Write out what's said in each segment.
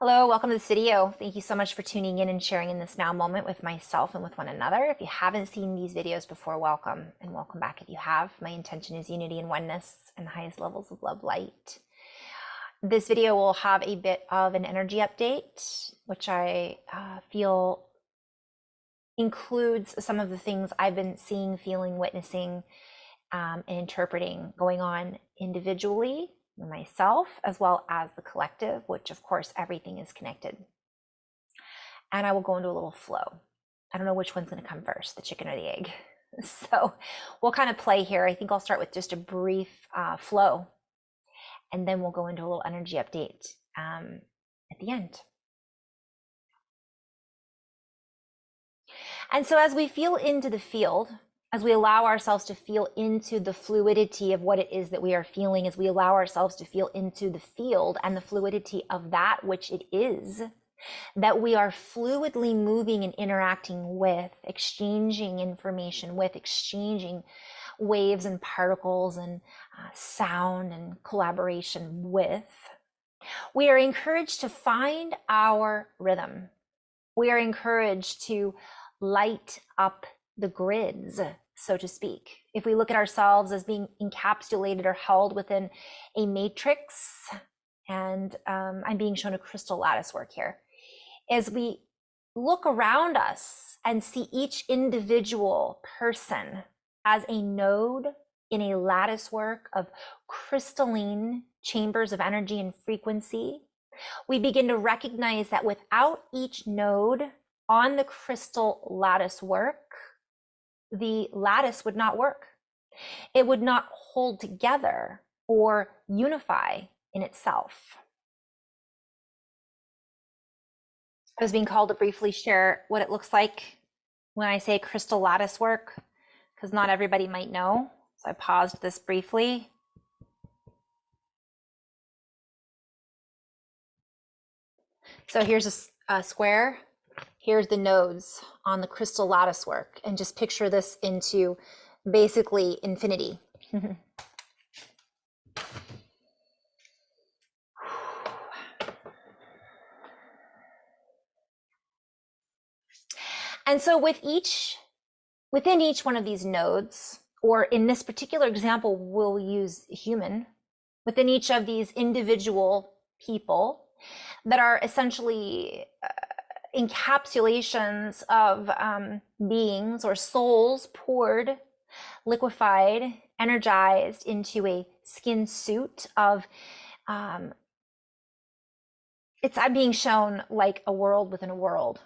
Hello, welcome to this video. Thank you so much for tuning in and sharing in this now moment with myself and with one another. If you haven't seen these videos before, welcome, and welcome back if you have. My intention is unity and oneness and the highest levels of love light. This video will have a bit of an energy update, which I feel includes some of the things I've been seeing, feeling, witnessing, and interpreting going on individually, myself, as well as the collective, which of course everything is connected. And I will go into a little flow. I don't know which one's going to come first, the chicken or the egg. So we'll kind of play here. I think I'll start with just a brief flow, and then we'll go into a little energy update at the end. And so as we feel into the field, as we allow ourselves to feel into the fluidity of what it is that we are feeling, as we allow ourselves to feel into the field and the fluidity of that which it is, that we are fluidly moving and interacting with, exchanging information with, exchanging waves and particles and sound and collaboration with, we are encouraged to find our rhythm. We are encouraged to light up the grids, so to speak. If we look at ourselves as being encapsulated or held within a matrix, and I'm being shown a crystal lattice work here, as we look around us and see each individual person as a node in a lattice work of crystalline chambers of energy and frequency, we begin to recognize that without each node on the crystal lattice work, the lattice would not work. It would not hold together or unify in itself. I was being called to briefly share what it looks like when I say crystal lattice work, because not everybody might know. So I paused this briefly. So here's a square. Here's the nodes on the crystal lattice work, and just picture this into basically infinity. And so within each one of these nodes, or in this particular example, we'll use human, within each of these individual people that are essentially encapsulations of beings or souls poured, liquefied, energized into a skin suit of I'm being shown like a world within a world.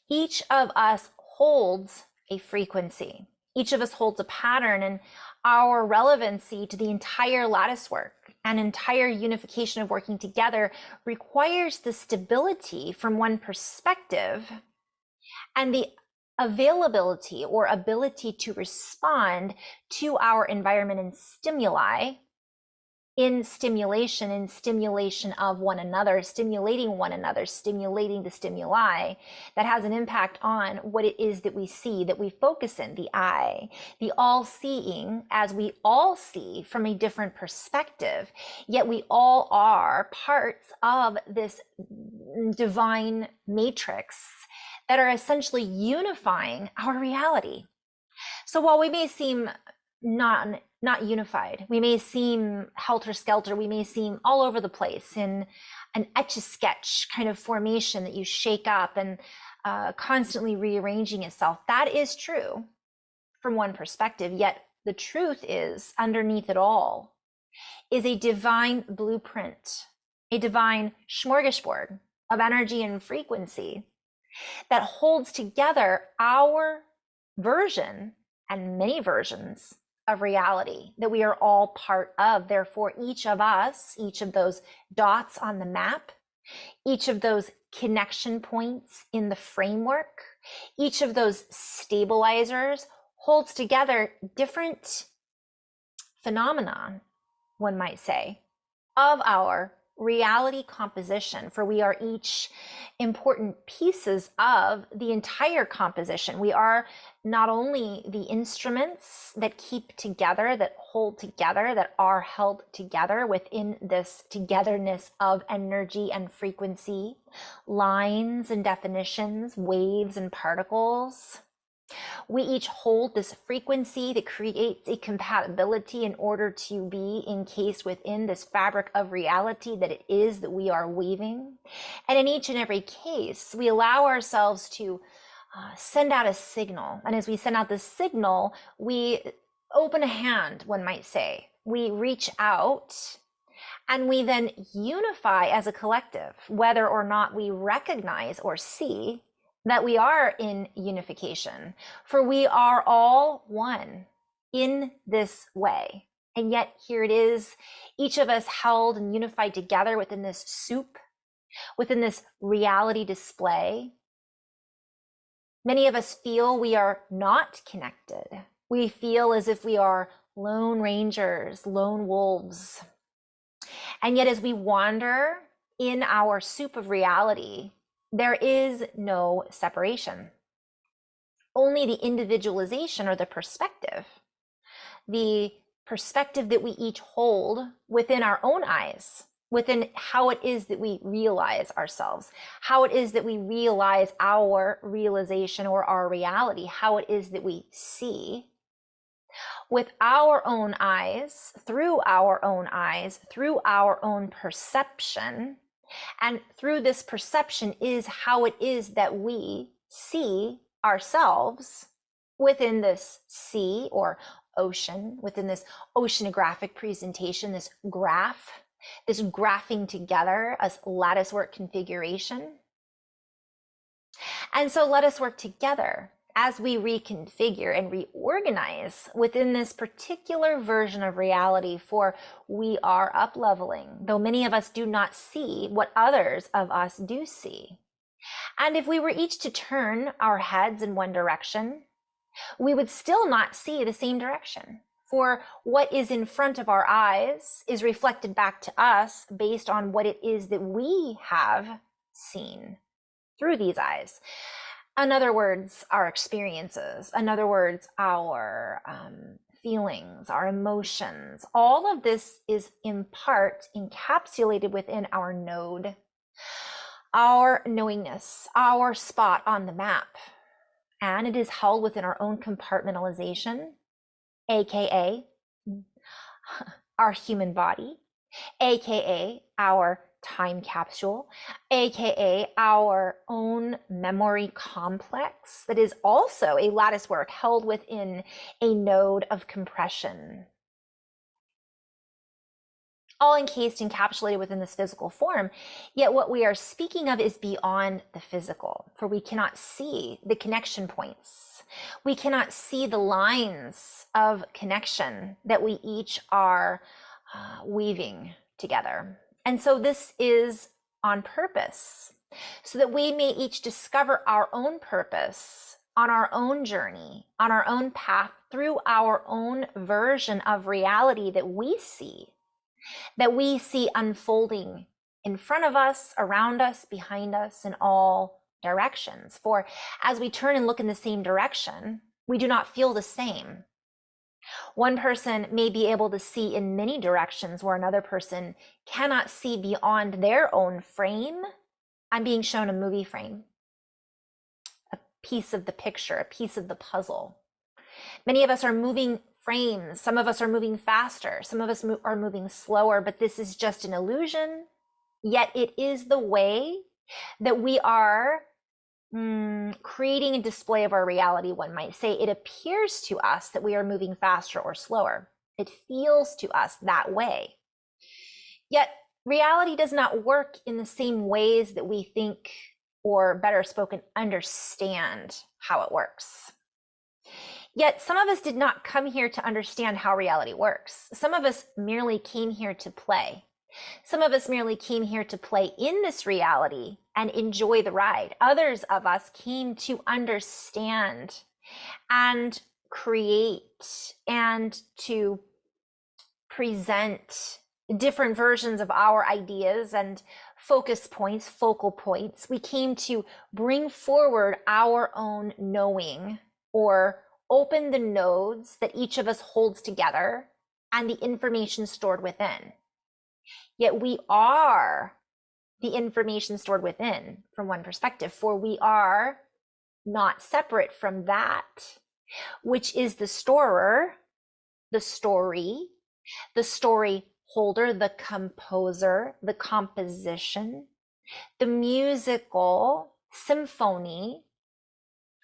Each of us holds a frequency. Each of us holds a pattern, and our relevancy to the entire lattice work and entire unification of working together requires the stability from one perspective and the availability or ability to respond to our environment and stimuli in stimulation of one another, stimulating the stimuli that has an impact on what it is that we see, that we focus in, the eye, the all-seeing, as we all see from a different perspective, yet we all are parts of this divine matrix that are essentially unifying our reality. So while we may seem not unified, we may seem helter-skelter, we may seem all over the place in an etch-a-sketch kind of formation that you shake up and constantly rearranging itself. That is true from one perspective, yet the truth is, underneath it all is a divine blueprint, a divine smorgasbord of energy and frequency that holds together our version and many versions of reality that we are all part of. Therefore, each of us, each of those dots on the map, each of those connection points in the framework, each of those stabilizers holds together different phenomenon, one might say, of our reality composition, for we are each important pieces of the entire composition. We are not only the instruments that keep together, that hold together, that are held together within this togetherness of energy and frequency, lines and definitions, waves and particles. We each hold this frequency that creates a compatibility in order to be encased within this fabric of reality that it is that we are weaving. And in each and every case, we allow ourselves to send out a signal. And as we send out this signal, we open a hand, one might say. We reach out and we then unify as a collective, whether or not we recognize or see that we are in unification, for we are all one in this way. And yet here it is, each of us held and unified together within this soup, within this reality display. Many of us feel we are not connected. We feel as if we are lone rangers, lone wolves. And yet as we wander in our soup of reality, there is no separation. Only the individualization or the perspective that we each hold within our own eyes, within how it is that we realize ourselves, how it is that we realize our realization or our reality, how it is that we see with our own eyes, through our own perception. And through this perception is how it is that we see ourselves within this sea or ocean, within this oceanographic presentation, this graph, this graphing together as lattice work configuration. And so let us work together as we reconfigure and reorganize within this particular version of reality, for we are up-leveling, though many of us do not see what others of us do see. And if we were each to turn our heads in one direction, we would still not see the same direction. For what is in front of our eyes is reflected back to us based on what it is that we have seen through these eyes. In other words, our experiences, in other words, our feelings, our emotions, all of this is in part encapsulated within our node, our knowingness, our spot on the map. And it is held within our own compartmentalization, AKA our human body, AKA our time capsule, AKA our own memory complex that is also a lattice work held within a node of compression. All encased, encapsulated within this physical form, yet what we are speaking of is beyond the physical, for we cannot see the connection points. We cannot see the lines of connection that we each are weaving together. And so this is on purpose, so that we may each discover our own purpose on our own journey, on our own path, through our own version of reality that we see unfolding in front of us, around us, behind us, in all directions. For as we turn and look in the same direction, we do not feel the same. One person may be able to see in many directions where another person cannot see beyond their own frame. I'm being shown a movie frame, a piece of the picture, a piece of the puzzle. Many of us are moving frames. Some of us are moving faster. Some of us are moving slower, but this is just an illusion. Yet it is the way that we are creating a display of our reality, one might say. It appears to us that we are moving faster or slower. It feels to us that way. Yet reality does not work in the same ways that we think, or better spoken, understand how it works. Yet some of us did not come here to understand how reality works. Some of us merely came here to play. Some of us merely came here to play in this reality and enjoy the ride. Others of us came to understand and create and to present different versions of our ideas and focus points, focal points, we came to bring forward our own knowing, or open the nodes that each of us holds together and the information stored within. Yet we are the information stored within from one perspective, for we are not separate from that, which is the storer, the story holder, the composer, the composition, the musical symphony,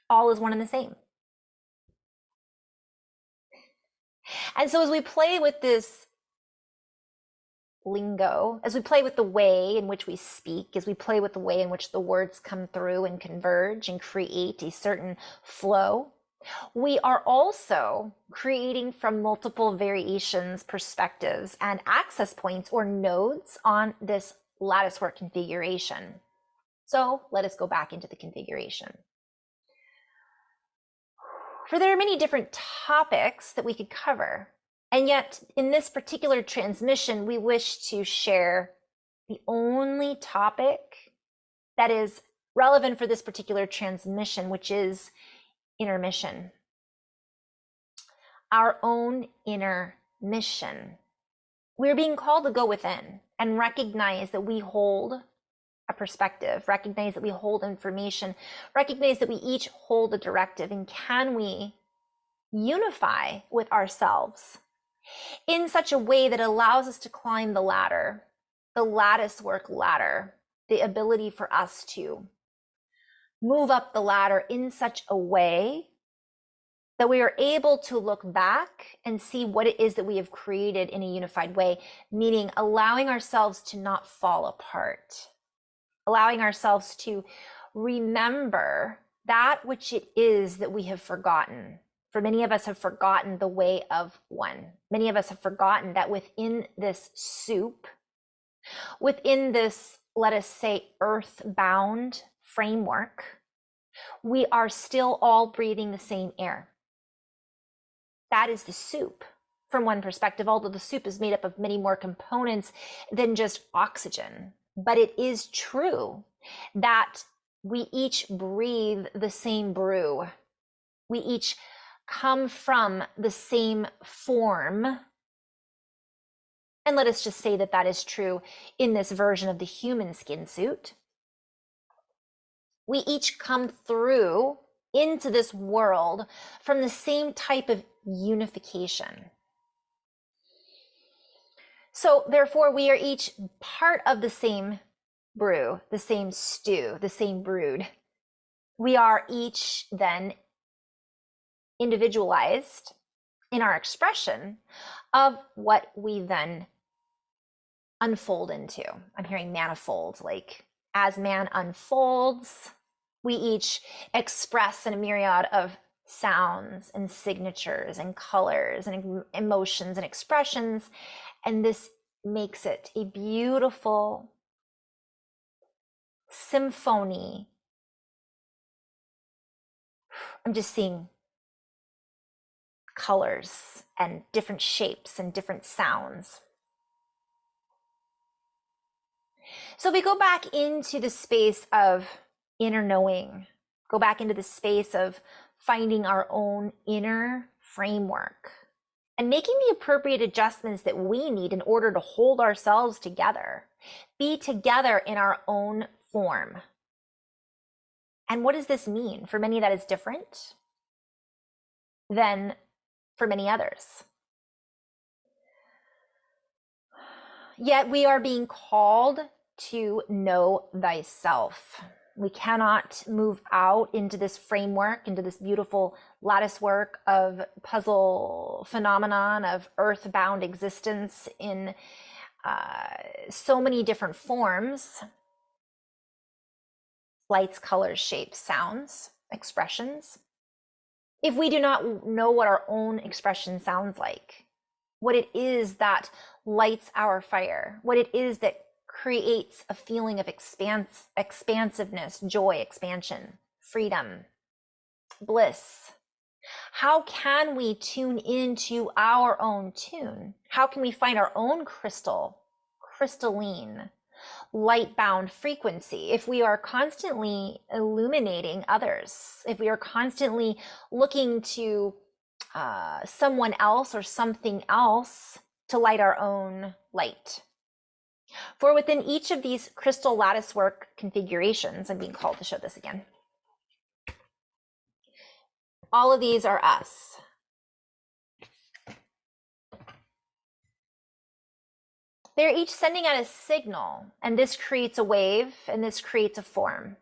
all is one and the same. And so as we play with this lingo, as we play with the way in which we speak, as we play with the way in which the words come through and converge and create a certain flow, we are also creating from multiple variations, perspectives, and access points or nodes on this latticework configuration. So let us go back into the configuration. For there are many different topics that we could cover, and yet in this particular transmission, we wish to share the only topic that is relevant for this particular transmission, which is inner mission. Our own inner mission. We're being called to go within and recognize that we hold a perspective, recognize that we hold information, recognize that we each hold a directive, and can we unify with ourselves in such a way that allows us to climb the ladder, the latticework ladder, the ability for us to move up the ladder in such a way that we are able to look back and see what it is that we have created in a unified way, meaning allowing ourselves to not fall apart, allowing ourselves to remember that which it is that we have forgotten. For many of us have forgotten the way of one. Many of us have forgotten that within this soup, within this, let us say, earth-bound framework, we are still all breathing the same air. That is the soup from one perspective, although the soup is made up of many more components than just oxygen. But it is true that we each breathe the same brew. We each come from the same form. And let us just say that that is true in this version of the human skin suit. We each come through into this world from the same type of unification. So therefore, we are each part of the same brew, the same stew, the same brood. We are each then individualized in our expression of what we then unfold into. I'm hearing manifold, like as man unfolds, we each express in a myriad of sounds and signatures and colors and emotions and expressions. And this makes it a beautiful symphony. I'm just seeing colors and different shapes and different sounds. So if we go back into the space of inner knowing, go back into the space of finding our own inner framework and making the appropriate adjustments that we need in order to hold ourselves together, be together in our own form. And what does this mean? For many, that is different than for many others. Yet we are being called to know thyself. We cannot move out into this framework, into this beautiful lattice work of puzzle phenomenon of earthbound existence in so many different forms, lights, colors, shapes, sounds, expressions. If we do not know what our own expression sounds like, what it is that lights our fire, what it is that creates a feeling of expansiveness, joy, expansion, freedom, bliss, How can we tune into our own tune? How can we find our own crystalline, light-bound frequency if we are constantly illuminating others, if we are constantly looking to someone else or something else to light our own light? For within each of these crystal lattice work configurations, I'm being called to show this again. All of these are us. They're each sending out a signal, and this creates a wave, and this creates a form.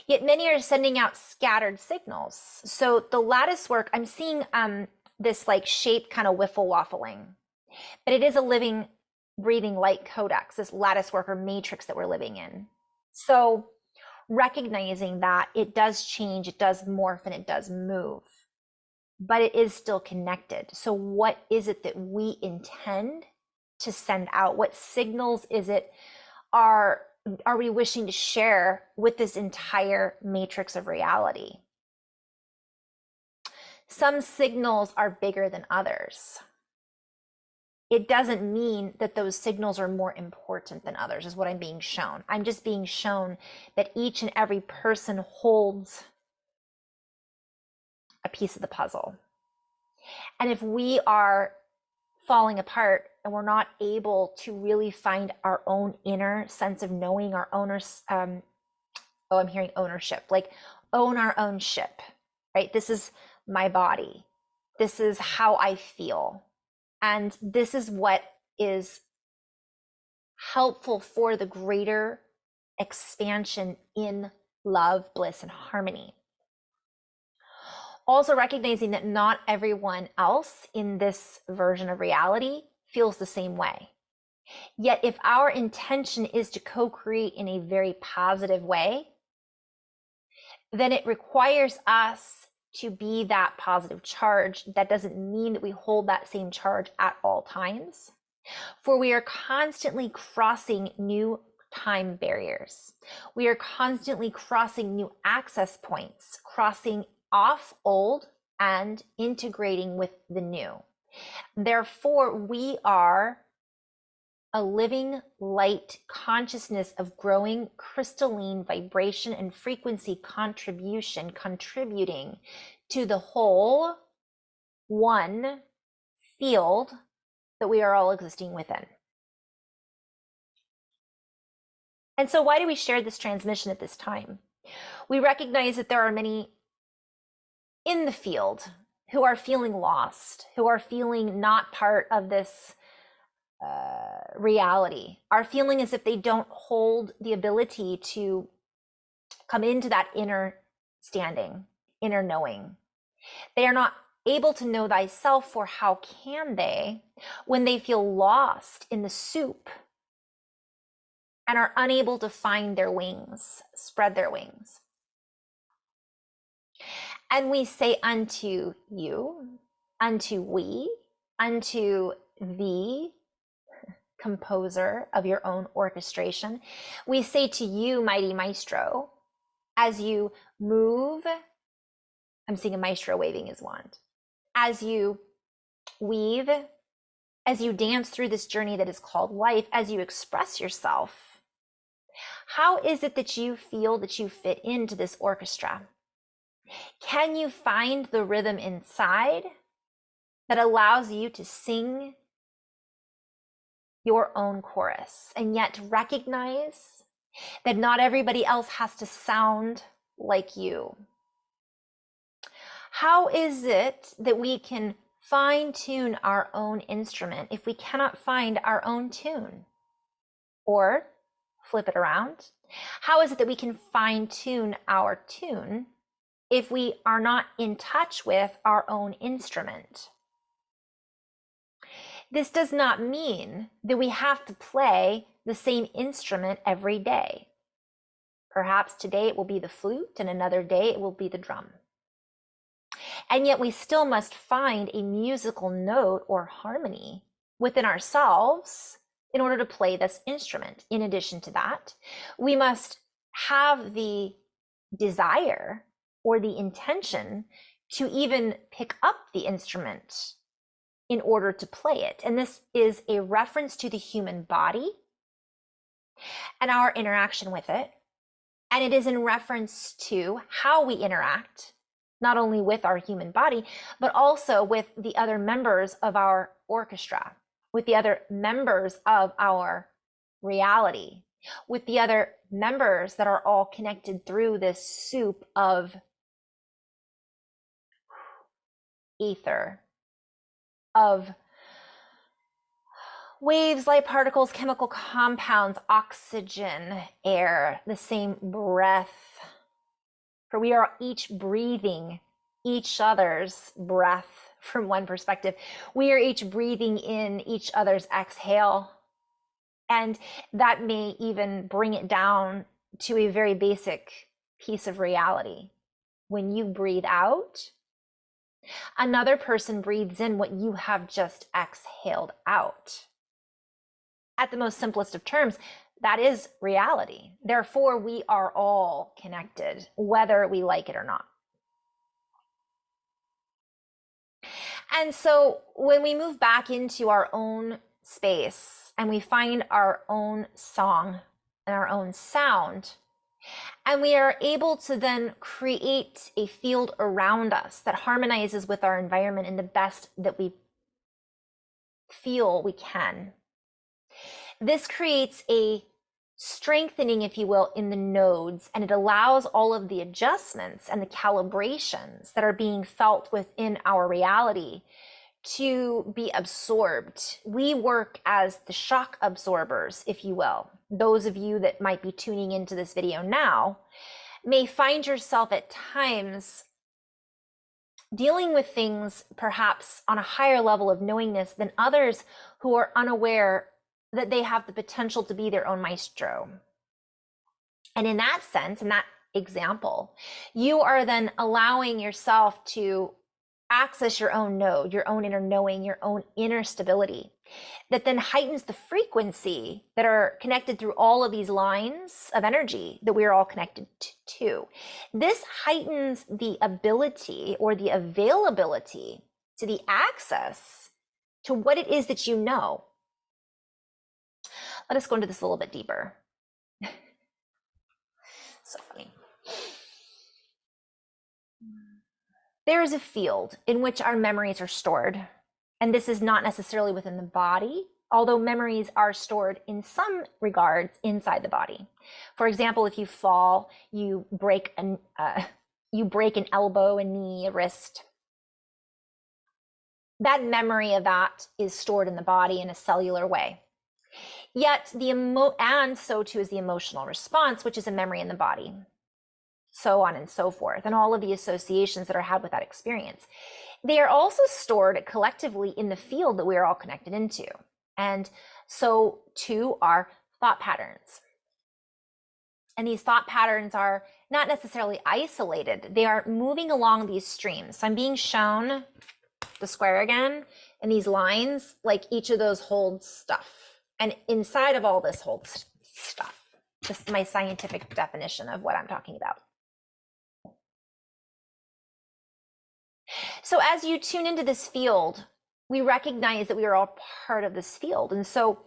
Yet many are sending out scattered signals. So the lattice work, I'm seeing this like shape kind of wiffle waffling, but it is a living, breathing light codex, this lattice work or matrix that we're living in. So recognizing that it does change, it does morph, and it does move, but it is still connected. So what is it that we intend to send out? What signals is it are we wishing to share with this entire matrix of reality? Some signals are bigger than others. It doesn't mean that those signals are more important than others, is what I'm being shown. I'm just being shown that each and every person holds a piece of the puzzle. And if we are falling apart and we're not able to really find our own inner sense of knowing, our owners, I'm hearing ownership, like own our own ship, right? This is my body. This is how I feel. And this is what is helpful for the greater expansion in love, bliss, and harmony. Also recognizing that not everyone else in this version of reality feels the same way. Yet if our intention is to co-create in a very positive way, then it requires us to be that positive charge. That doesn't mean that we hold that same charge at all times, for we are constantly crossing new time barriers. We are constantly crossing new access points, crossing off old and integrating with the new. Therefore, we are a living light consciousness of growing crystalline vibration and frequency contributing to the whole one field that we are all existing within. And so why do we share this transmission at this time? We recognize that there are many in the field who are feeling lost, who are feeling not part of this reality, are feeling as if they don't hold the ability to come into that inner standing, inner knowing. They are not able to know thyself, for how can they when they feel lost in the soup and are unable to find their wings, spread their wings? And we say unto you, unto we, unto the composer of your own orchestration, we say to you, mighty maestro, as you move, I'm seeing a maestro waving his wand, as you weave, as you dance through this journey that is called life, as you express yourself, how is it that you feel that you fit into this orchestra? Can you find the rhythm inside that allows you to sing your own chorus, and yet recognize that not everybody else has to sound like you? How is it that we can fine tune our own instrument if we cannot find our own tune? Or flip it around, how is it that we can fine tune our tune if we are not in touch with our own instrument? This does not mean that we have to play the same instrument every day. Perhaps today it will be the flute, and another day it will be the drum. And yet we still must find a musical note or harmony within ourselves in order to play this instrument. In addition to that, we must have the desire or the intention to even pick up the instrument in order to play it. And this is a reference to the human body and our interaction with it. And it is in reference to how we interact, not only with our human body, but also with the other members of our orchestra, with the other members of our reality, with the other members that are all connected through this soup of ether, of waves, light particles, chemical compounds, oxygen, air, the same breath. For we are each breathing each other's breath from one perspective. We are each breathing in each other's exhale. And that may even bring it down to a very basic piece of reality. When you breathe out, another person breathes in what you have just exhaled out. At the most simplest of terms, that is reality. Therefore, we are all connected, whether we like it or not. And so when we move back into our own space and we find our own song and our own sound, and we are able to then create a field around us that harmonizes with our environment in the best that we feel we can. This creates a strengthening, if you will, in the nodes, and it allows all of the adjustments and the calibrations that are being felt within our reality to be absorbed. We work as the shock absorbers, if you will. Those of you that might be tuning into this video now may find yourself at times dealing with things perhaps on a higher level of knowingness than others who are unaware that they have the potential to be their own maestro. And in that sense, in that example, you are then allowing yourself to access your own node, your own inner knowing, your own inner stability, that then heightens the frequency that are connected through all of these lines of energy that we are all connected to. This heightens the ability or the availability to the access to what it is that you know. Let us go into this a little bit deeper. So funny. There is a field in which our memories are stored, and this is not necessarily within the body, although memories are stored in some regards inside the body. For example, if you fall, you break an elbow, a knee, a wrist. That memory of that is stored in the body in a cellular way. Yet and so too is the emotional response, which is a memory in the body, so on and so forth, and all of the associations that are had with that experience. They are also stored collectively in the field that we are all connected into. And so too are thought patterns. And these thought patterns are not necessarily isolated. They are moving along these streams. So I'm being shown the square again, and these lines, like each of those holds stuff. And inside of all this holds stuff. This is my scientific definition of what I'm talking about. So as you tune into this field, we recognize that we are all part of this field. And so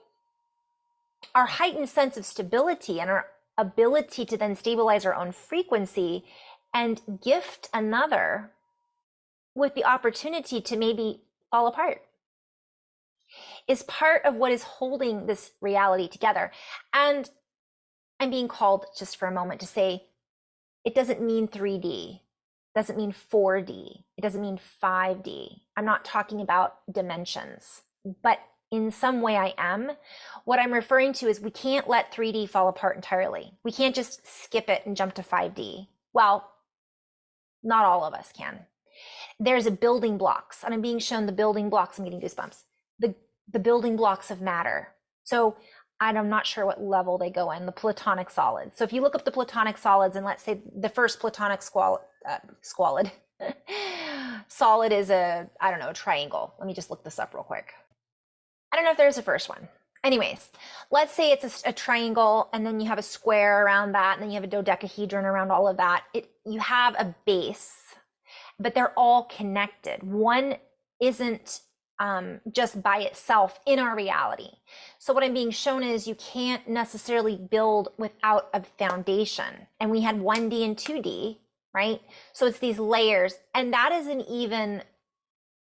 our heightened sense of stability and our ability to then stabilize our own frequency and gift another with the opportunity to maybe fall apart is part of what is holding this reality together. And I'm being called just for a moment to say, it doesn't mean 3D, it doesn't mean 4D, it doesn't mean 5D. I'm not talking about dimensions, but in some way I am. What I'm referring to is we can't let 3D fall apart entirely. We can't just skip it and jump to 5D. Well, not all of us can. There's a building blocks, and I'm being shown the building blocks. I'm getting goosebumps. The building blocks of matter. So I'm not sure what level they go in, the platonic solids. So if you look up the platonic solids, and let's say the first platonic solid is a, I don't know, triangle. Let me just look this up real quick. I don't know if there's a first one. Anyways, let's say it's a triangle, and then you have a square around that, and then you have a dodecahedron around all of that. You have a base. but they're all connected. One isn't just by itself in our reality. So what I'm being shown is you can't necessarily build without a foundation. And we had 1D and 2D, right? So it's these layers, and that isn't even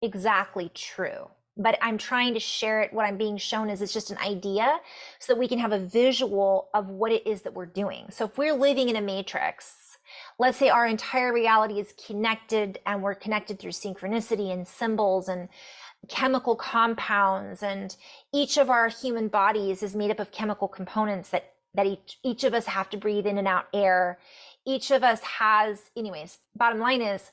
exactly true. But I'm trying to share it. What I'm being shown is it's just an idea so that we can have a visual of what it is that we're doing. So if we're living in a matrix, let's say our entire reality is connected and we're connected through synchronicity and symbols and chemical compounds, and each of our human bodies is made up of chemical components that each of us have to breathe in and out air. Each of us has, anyways, bottom line is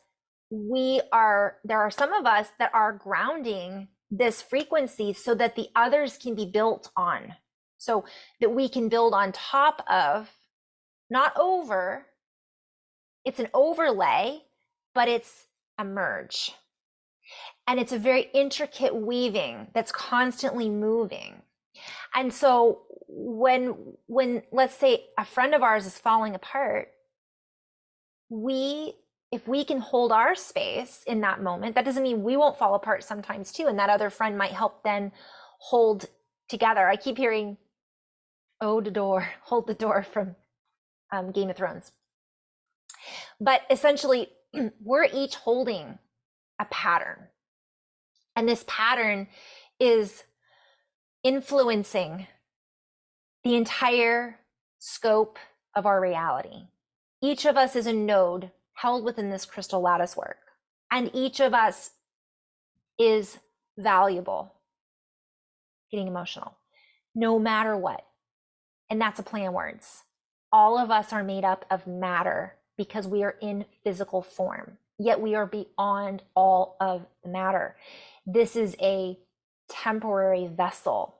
there are some of us that are grounding this frequency so that the others can be built on, so that we can build on top of, not over. It's an overlay, but it's a merge. And it's a very intricate weaving that's constantly moving. And so when let's say a friend of ours is falling apart, if we can hold our space in that moment, that doesn't mean we won't fall apart sometimes too. And that other friend might help then hold together. I keep hearing, oh, the door, hold the door from Game of Thrones. But essentially, we're each holding a pattern. And this pattern is influencing the entire scope of our reality. Each of us is a node held within this crystal lattice work. And each of us is valuable. Getting emotional, no matter what. And that's a play on words. All of us are made up of matter because we are in physical form, yet we are beyond all of the matter. This is a temporary vessel.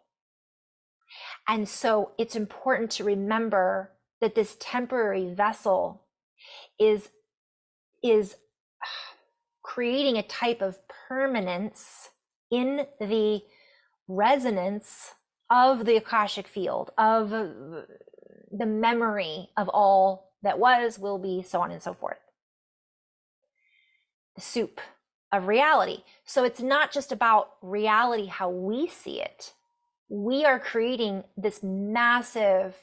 And so it's important to remember that this temporary vessel is creating a type of permanence in the resonance of the Akashic field, of the memory of all that was, will be, so on and so forth. The soup of reality. So it's not just about reality, how we see it. We are creating this massive,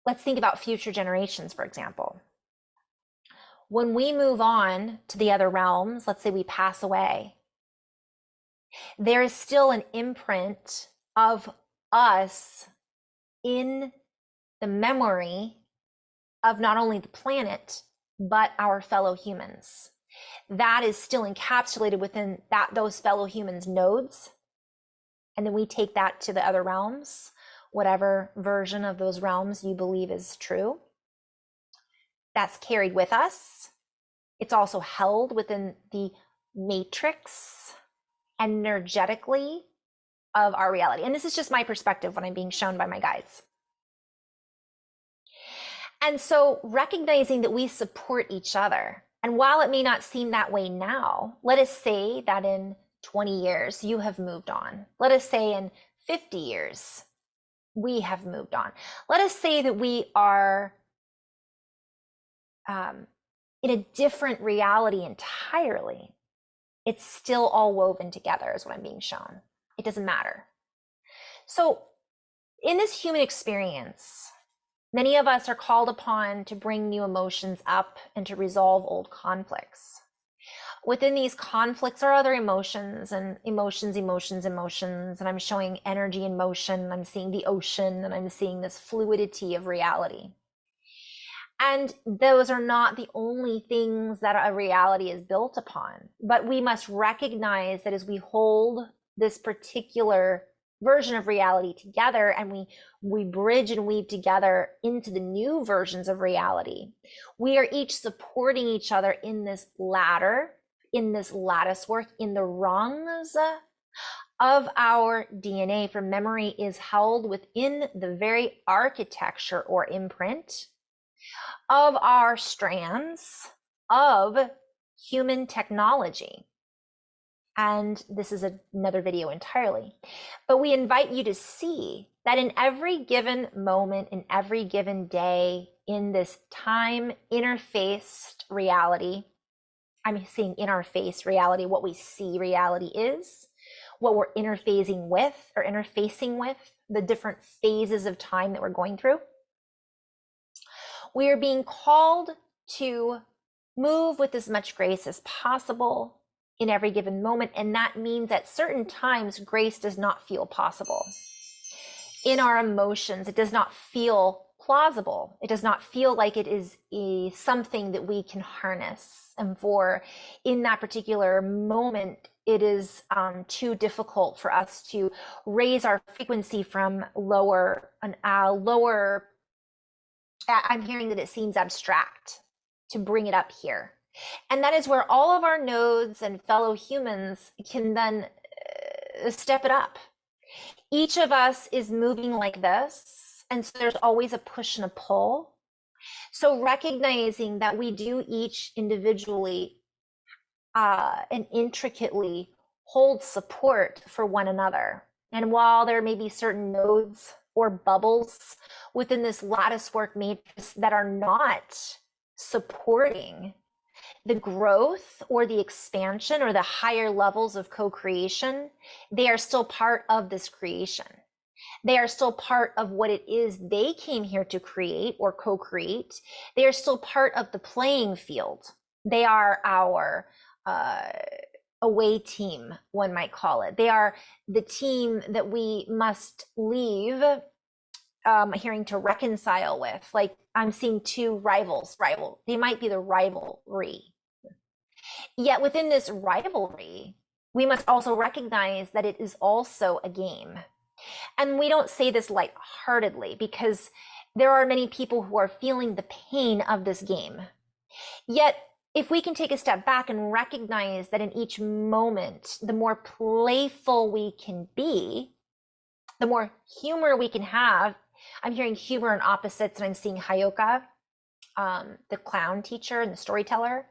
let's think about future generations, for example. When we move on to the other realms, let's say we pass away, there is still an imprint of us in the memory of not only the planet, but our fellow humans. That is still encapsulated within those fellow humans' nodes. And then we take that to the other realms, whatever version of those realms you believe is true. That's carried with us. It's also held within the matrix energetically of our reality. And this is just my perspective when I'm being shown by my guides. And so recognizing that we support each other. And while it may not seem that way now, let us say that in 20 years, you have moved on. Let us say in 50 years, we have moved on. Let us say that we are in a different reality entirely. It's still all woven together is what I'm being shown. It doesn't matter. So in this human experience, many of us are called upon to bring new emotions up and to resolve old conflicts. Within these conflicts are other emotions and emotions. And I'm showing energy in motion. I'm seeing the ocean, and I'm seeing this fluidity of reality. And those are not the only things that a reality is built upon. But we must recognize that as we hold this particular version of reality together, and we bridge and weave together into the new versions of reality, we are each supporting each other in this ladder, in this lattice work, in the rungs of our DNA. For memory is held within the very architecture or imprint of our strands of human technology. And this is another video entirely. But we invite you to see that in every given moment, in every given day, in this time interfaced reality. I'm seeing in our face reality, what we see reality is, what we're interfacing with, the different phases of time that we're going through. We are being called to move with as much grace as possible in every given moment. And that means at certain times, grace does not feel possible. In our emotions, it does not feel plausible. It does not feel like it is something that we can harness. And for in that particular moment, it is too difficult for us to raise our frequency from lower. I'm hearing that it seems abstract to bring it up here. And that is where all of our nodes and fellow humans can then step it up. Each of us is moving like this. And so there's always a push and a pull. So recognizing that we do each individually and intricately hold support for one another. And while there may be certain nodes or bubbles within this lattice work matrix that are not supporting the growth or the expansion or the higher levels of co-creation, they are still part of this creation. They are still part of what it is they came here to create or co-create. They are still part of the playing field. They are our away team, one might call it. They are the team that we must leave hearing to reconcile with. Like I'm seeing two rivals. They might be the rivalry. Yet within this rivalry, we must also recognize that it is also a game. And we don't say this lightheartedly because there are many people who are feeling the pain of this game. Yet, if we can take a step back and recognize that in each moment, the more playful we can be, the more humor we can have. I'm hearing humor and opposites, and I'm seeing Hayoka, the clown teacher and the storyteller.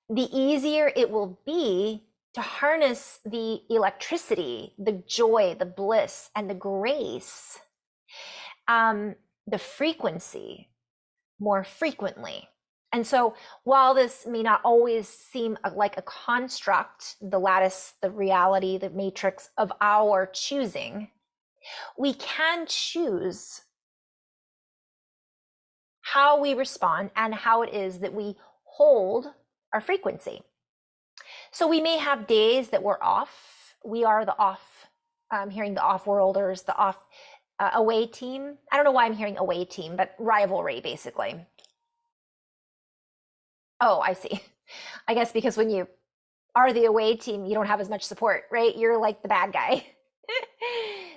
The easier it will be to harness the electricity, the joy, the bliss, and the grace, the frequency more frequently. And so while this may not always seem like a construct, the lattice, the reality, the matrix of our choosing, we can choose how we respond and how it is that we hold our frequency. So we may have days that we're off. We are the off. I'm hearing the off-worlders, the off away team. I don't know why I'm hearing away team, but rivalry basically. Oh, I see. I guess because when you are the away team, you don't have as much support, right? You're like the bad guy.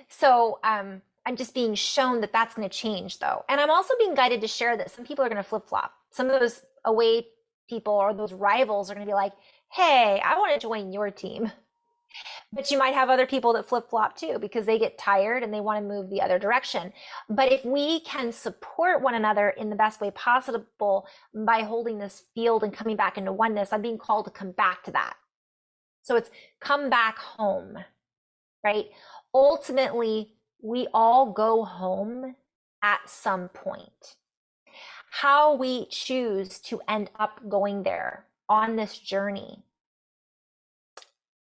So I'm just being shown that that's going to change though. And I'm also being guided to share that some people are going to flip-flop. Some of those away people or those rivals are going to be like, hey, I want to join your team. But you might have other people that flip-flop too because they get tired and they want to move the other direction. But if we can support one another in the best way possible by holding this field and coming back into oneness, I'm being called to come back to that. So it's come back home, right? Ultimately, we all go home at some point. How we choose to end up going there on this journey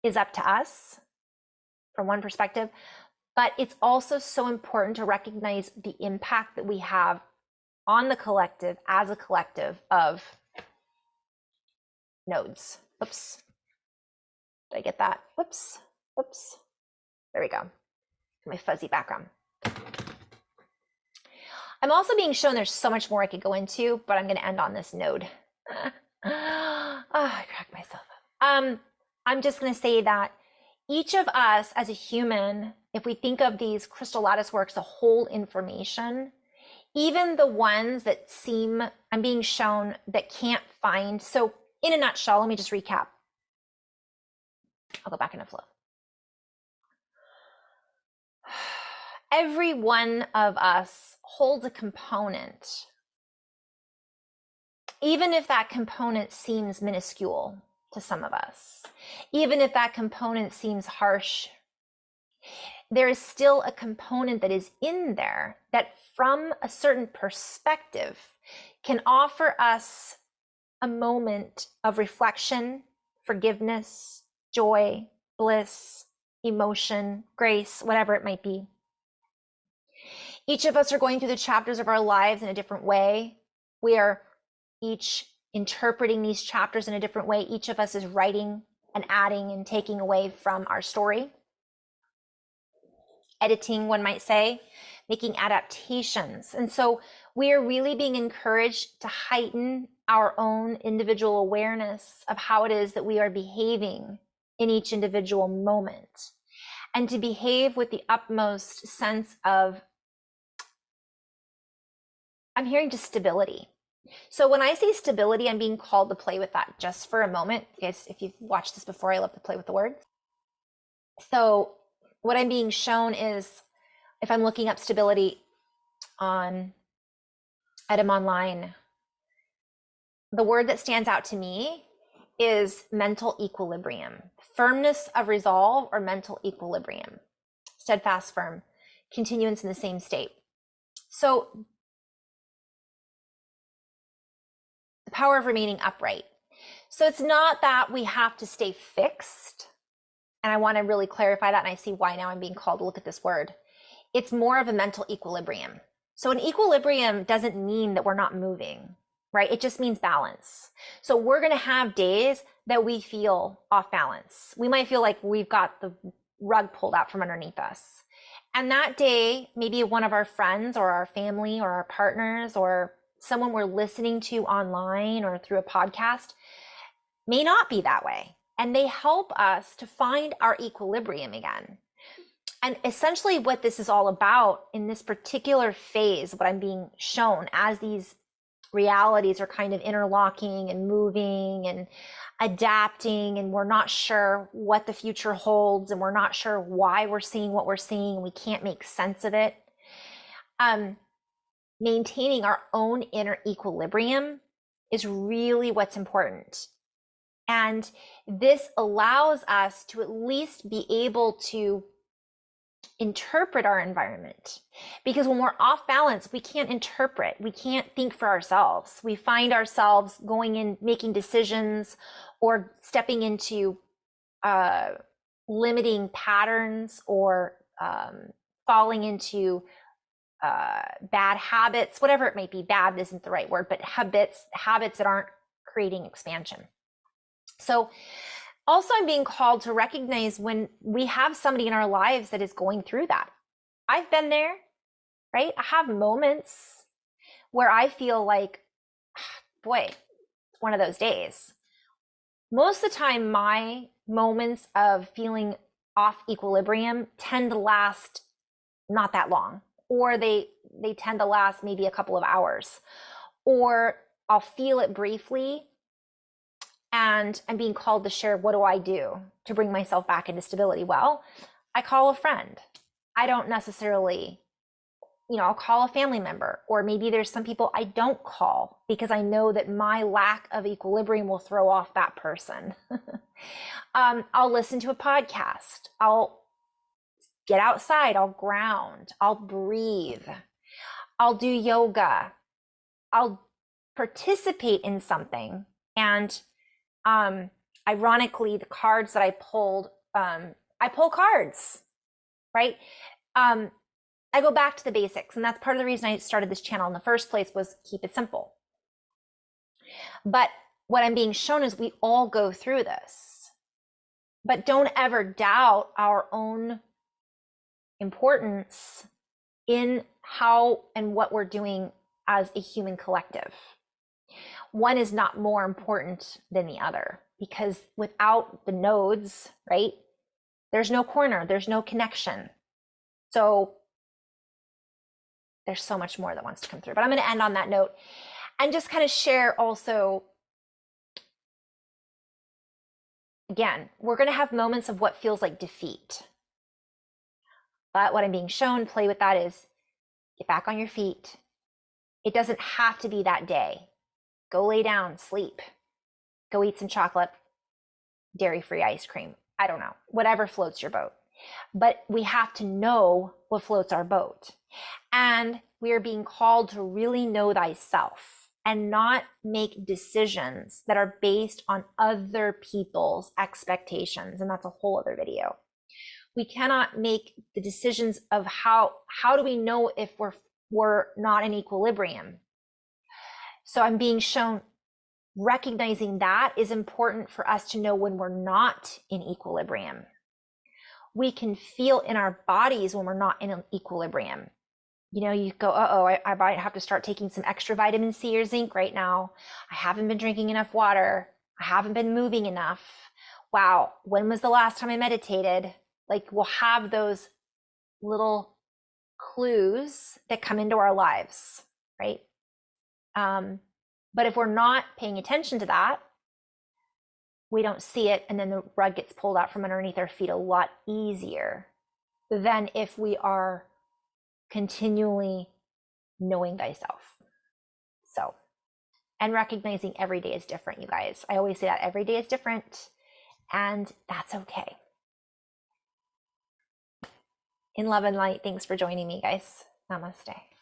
is up to us from one perspective, but it's also so important to recognize the impact that we have on the collective as a collective of nodes. Oops. Did I get that? Whoops. There we go. My fuzzy background. I'm also being shown there's so much more I could go into, but I'm going to end on this node. I cracked myself up. I'm just going to say that each of us as a human, if we think of these crystal lattice works, the whole information, even the ones that seem, I'm being shown that can't find. So in a nutshell, let me just recap. I'll go back into flow. Every one of us holds a component, even if that component seems minuscule to some of us, even if that component seems harsh, there is still a component that is in there that from a certain perspective can offer us a moment of reflection, forgiveness, joy, bliss, emotion, grace, whatever it might be. Each of us are going through the chapters of our lives in a different way. We are each interpreting these chapters in a different way. Each of us is writing and adding and taking away from our story. Editing, one might say, making adaptations. And so we are really being encouraged to heighten our own individual awareness of how it is that we are behaving in each individual moment, and to behave with the utmost sense of, I'm hearing just stability. So when I say stability, I'm being called to play with that just for a moment. Because if you've watched this before, I love to play with the words. So what I'm being shown is, if I'm looking up stability on Edom Online, the word that stands out to me is mental equilibrium, firmness of resolve or mental equilibrium, steadfast, firm, continuance in the same state. So the power of remaining upright. So it's not that we have to stay fixed. And I want to really clarify that. And I see why now I'm being called to look at this word. It's more of a mental equilibrium. So an equilibrium doesn't mean that we're not moving, right? It just means balance. So we're going to have days that we feel off balance. We might feel like we've got the rug pulled out from underneath us. And that day, maybe one of our friends or our family or our partners or someone we're listening to online or through a podcast may not be that way. And they help us to find our equilibrium again. And essentially what this is all about in this particular phase, what I'm being shown as these realities are kind of interlocking and moving and adapting, and we're not sure what the future holds, and we're not sure why we're seeing what we're seeing, and we can't make sense of it. Maintaining our own inner equilibrium is really what's important. And this allows us to at least be able to interpret our environment, because when we're off balance, we can't interpret, we can't think for ourselves. We find ourselves going in, making decisions or stepping into limiting patterns or falling into bad habits, whatever it may be. Bad isn't the right word, but habits that aren't creating expansion. So also, I'm being called to recognize when we have somebody in our lives that is going through that. I've been there, right? I have moments where I feel like, boy, it's one of those days. Most of the time, my moments of feeling off equilibrium tend to last not that long, or they tend to last maybe a couple of hours, or I'll feel it briefly. And I'm being called to share, what do I do to bring myself back into stability? Well, I call a friend. I don't necessarily, I'll call a family member, or maybe there's some people I don't call because I know that my lack of equilibrium will throw off that person. I'll listen to a podcast. I'll get outside. I'll ground. I'll breathe. I'll do yoga. I'll participate in something. And ironically, the cards that I pulled, I pull cards, right? I go back to the basics, and that's part of the reason I started this channel in the first place, was keep it simple. But what I'm being shown is we all go through this, but don't ever doubt our own importance in how and what we're doing as a human collective. One is not more important than the other, because without the nodes, right, there's no corner, there's no connection. So there's so much more that wants to come through. But I'm going to end on that note and just kind of share also, again, we're going to have moments of what feels like defeat. But what I'm being shown, play with that, is get back on your feet. It doesn't have to be that day. Go lay down, sleep, go eat some chocolate, dairy-free ice cream. I don't know, whatever floats your boat. But we have to know what floats our boat. And we are being called to really know thyself and not make decisions that are based on other people's expectations. And that's a whole other video. We cannot make the decisions of how do we know if we're not in equilibrium. So I'm being shown recognizing that is important for us to know when we're not in equilibrium. We can feel in our bodies when we're not in equilibrium. You know, you go, I might have to start taking some extra vitamin C or zinc right now. I haven't been drinking enough water. I haven't been moving enough. Wow, when was the last time I meditated? Like, we'll have those little clues that come into our lives, right? But if we're not paying attention to that, we don't see it, and then the rug gets pulled out from underneath our feet a lot easier than if we are continually knowing thyself. So, and recognizing every day is different, you guys. I always say that every day is different, and that's okay. In love and light, thanks for joining me, guys. Namaste.